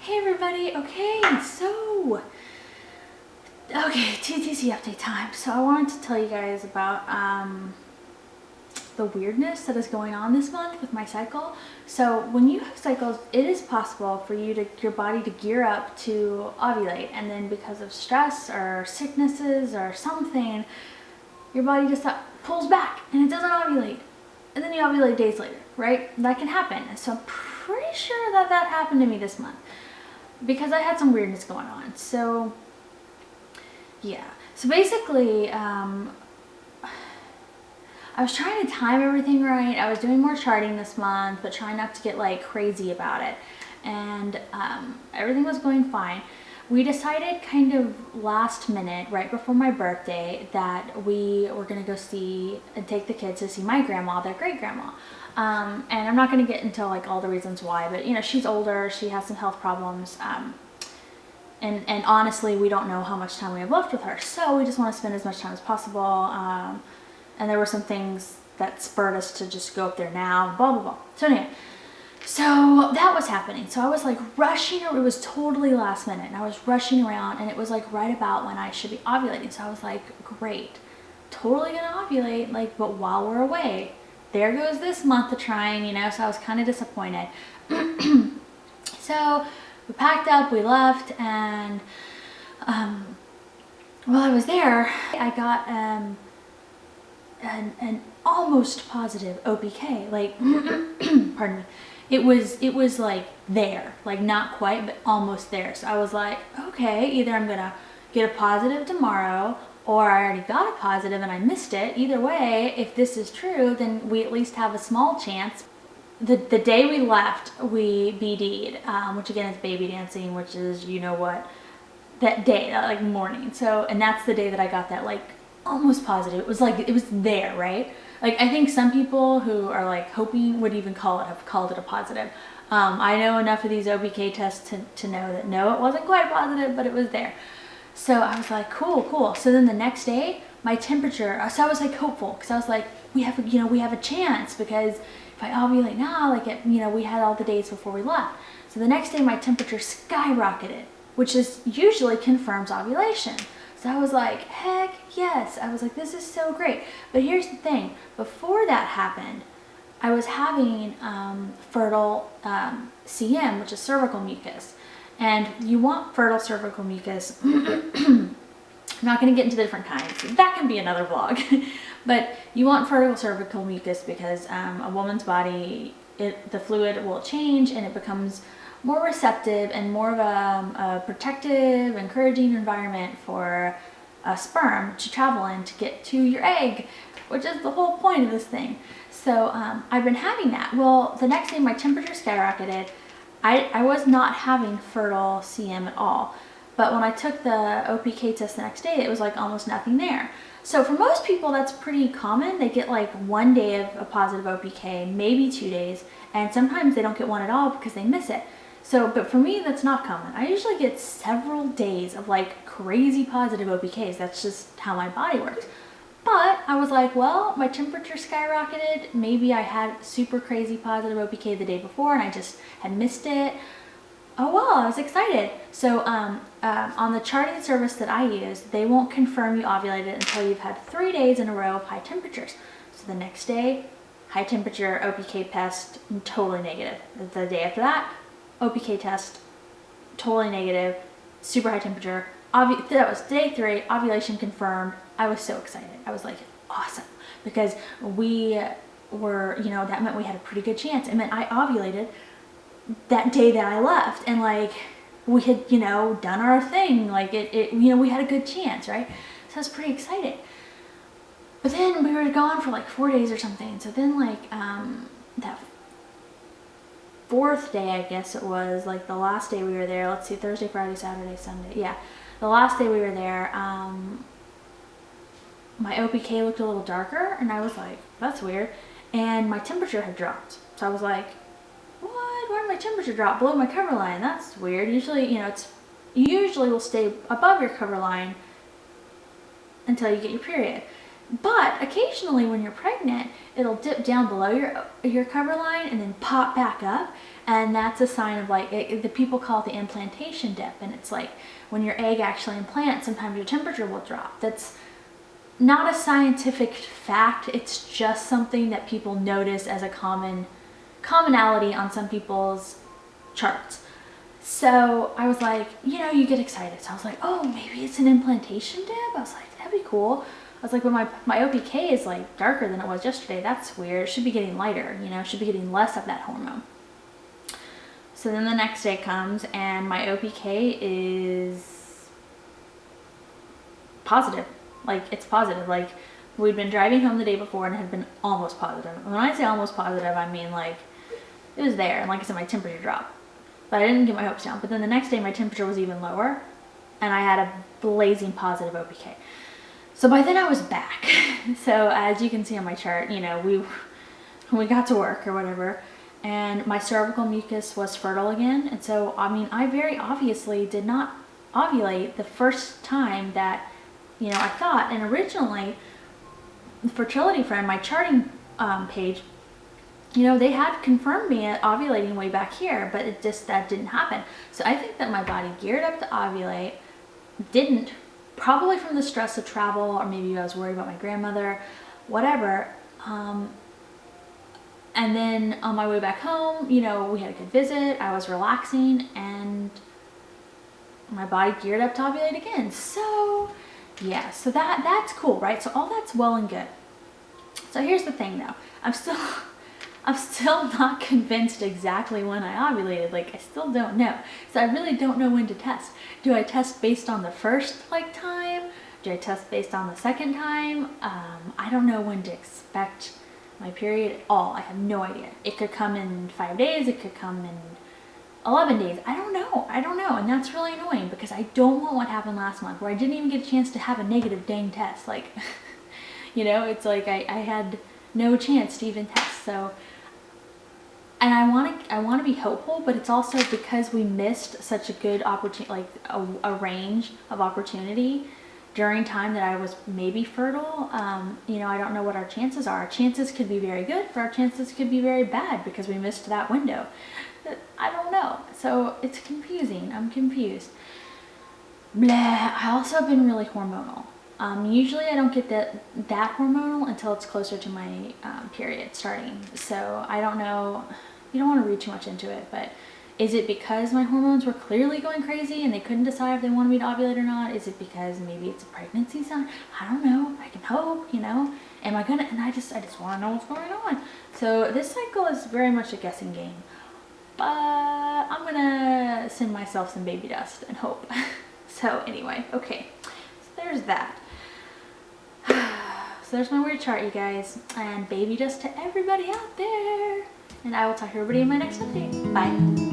Hey everybody, okay, TTC update time. So I wanted to tell you guys about the weirdness that is going on this month with my cycle. So when you have cycles, it is possible for your body to gear up to ovulate, and then because of stress or sicknesses or something, your body just pulls back and it doesn't ovulate. And then you ovulate days later, right? That can happen. So I'm pretty sure that happened to me this month, because I had some weirdness going on. So yeah, so basically I was trying to time everything right. I was doing more charting this month, but trying not to get like crazy about it, and everything was going fine. We decided kind of last minute, right before my birthday, that we were going to go see and take the kids to see my grandma, their great grandma. And I'm not going to get into like all the reasons why, but you know, she's older, she has some health problems, and honestly, we don't know how much time we have left with her, so we just want to spend as much time as possible. And there were some things that spurred us to just go up there now, blah blah blah. So anyway, so that was happening. So I was like rushing, it was totally last minute, and I was rushing around, and it was like right about when I should be ovulating. So I was like, great, totally gonna ovulate, like, but while we're away, there goes this month of trying, you know. So I was kind of disappointed. So we packed up, we left, and while I was there, I got an almost positive OPK, like pardon me. It was like there, like not quite, but almost there. So I was like, okay, either I'm gonna get a positive tomorrow, or I already got a positive and I missed it. Either way, if this is true, then we at least have a small chance. The day we left, we BD'd, which again is baby dancing, which is, you know what, that day, that like morning. So, and that's the day that I got that like almost positive. It was like, it was there, right? Like, I think some people who are like hoping would even have called it a positive. I know enough of these OPK tests to know that no, it wasn't quite positive, but it was there. So I was like, cool. So then the next day, my temperature, so I was like hopeful, because I was like, we have a chance, because if I ovulate now, like we had all the days before we left. So the next day my temperature skyrocketed, which is usually confirms ovulation. So I was like, heck yes. I was like, this is so great. But here's the thing, before that happened, I was having fertile CM, which is cervical mucus. And you want fertile cervical mucus. I'm not going to get into the different kinds. That can be another vlog. But you want fertile cervical mucus because a woman's body, the fluid will change and it becomes more receptive and more of a protective, encouraging environment for a sperm to travel in to get to your egg, which is the whole point of this thing. So I've been having that. Well, the next day my temperature skyrocketed. I was not having fertile CM at all. But when I took the OPK test the next day, it was like almost nothing there. So for most people, that's pretty common. They get like 1 day of a positive OPK, maybe 2 days, and sometimes they don't get one at all because they miss it. So, but for me, that's not common. I usually get several days of like crazy positive OPKs. That's just how my body works. But I was like, well, my temperature skyrocketed. Maybe I had super crazy positive OPK the day before and I just had missed it. Oh well, I was excited. So on the charting service that I use, they won't confirm you ovulated until you've had 3 days in a row of high temperatures. So the next day, high temperature, OPK test, totally negative. The day after that, OPK test, totally negative, super high temperature. That was day 3, ovulation confirmed. I was so excited. I was like, awesome. Because we were, that meant we had a pretty good chance. It meant I ovulated that day that I left, and like we had done our thing, like we had a good chance, right? So I was pretty excited. But then we were gone for like 4 days or something. So then like that 4th day, I guess it was, like the last day we were there, let's see, Thursday, Friday, Saturday, Sunday, yeah, the last day we were there, my OPK looked a little darker, and I was like, that's weird, and my temperature had dropped. So I was like, what? Why did my temperature drop below my cover line? That's weird. Usually, you usually will stay above your cover line until you get your period. But occasionally when you're pregnant, it'll dip down below your cover line and then pop back up. And that's a sign of like, the people call it the implantation dip. And it's like when your egg actually implants, sometimes your temperature will drop. That's not a scientific fact. It's just something that people notice as a commonality on some people's charts. So I was like, you know, you get excited. So I was like, oh, maybe it's an implantation dip. I was like, that'd be cool. I was like, well, my OPK is like darker than it was yesterday. That's weird. It should be getting lighter, you know, it should be getting less of that hormone. So then the next day comes and my OPK is positive. Like, it's positive. Like, we'd been driving home the day before and it had been almost positive. When I say almost positive, I mean like it was there. And like I said, my temperature dropped. But I didn't get my hopes down. But then the next day my temperature was even lower and I had a blazing positive OPK. So by then I was back. So as you can see on my chart, you know, we got to work or whatever, and my cervical mucus was fertile again. And so, I mean, I very obviously did not ovulate the first time that, you know, I thought. And originally, the fertility friend, my charting page, you know, they had confirmed me at ovulating way back here, but it just, that didn't happen. So I think that my body geared up to ovulate, didn't, probably from the stress of travel, or maybe I was worried about my grandmother, whatever. And then on my way back home, you know, we had a good visit, I was relaxing, and my body geared up to ovulate again. So yeah, so that's cool, right? So all that's well and good. So here's the thing though, I'm still not convinced exactly when I ovulated. Like, I still don't know. So I really don't know when to test. Do I test based on the first time? Do I test based on the second time? I don't know when to expect my period at all. I have no idea. It could come in 5 days. It could come in 11 days. I don't know. And that's really annoying because I don't want what happened last month where I didn't even get a chance to have a negative dang test. Like, you know, it's like I had no chance to even test. So, and I want to be hopeful, but it's also because we missed such a good opportunity, like a range of opportunity during time that I was maybe fertile. You know, I don't know what our chances are. Our chances could be very good, but our chances could be very bad because we missed that window. I don't know. So it's confusing. I'm confused. Blah. I also have been really hormonal. Usually I don't get that hormonal until it's closer to my period starting. So I don't know, you don't want to read too much into it, but is it because my hormones were clearly going crazy and they couldn't decide if they wanted me to ovulate or not? Is it because maybe it's a pregnancy sign? I don't know. I can hope, you know. Am I gonna? And I just want to know what's going on. So this cycle is very much a guessing game, but I'm gonna send myself some baby dust and hope. So anyway, okay. So there's that. So there's my weird chart, you guys, and baby dust to everybody out there. And I will talk to everybody in my next update. Bye.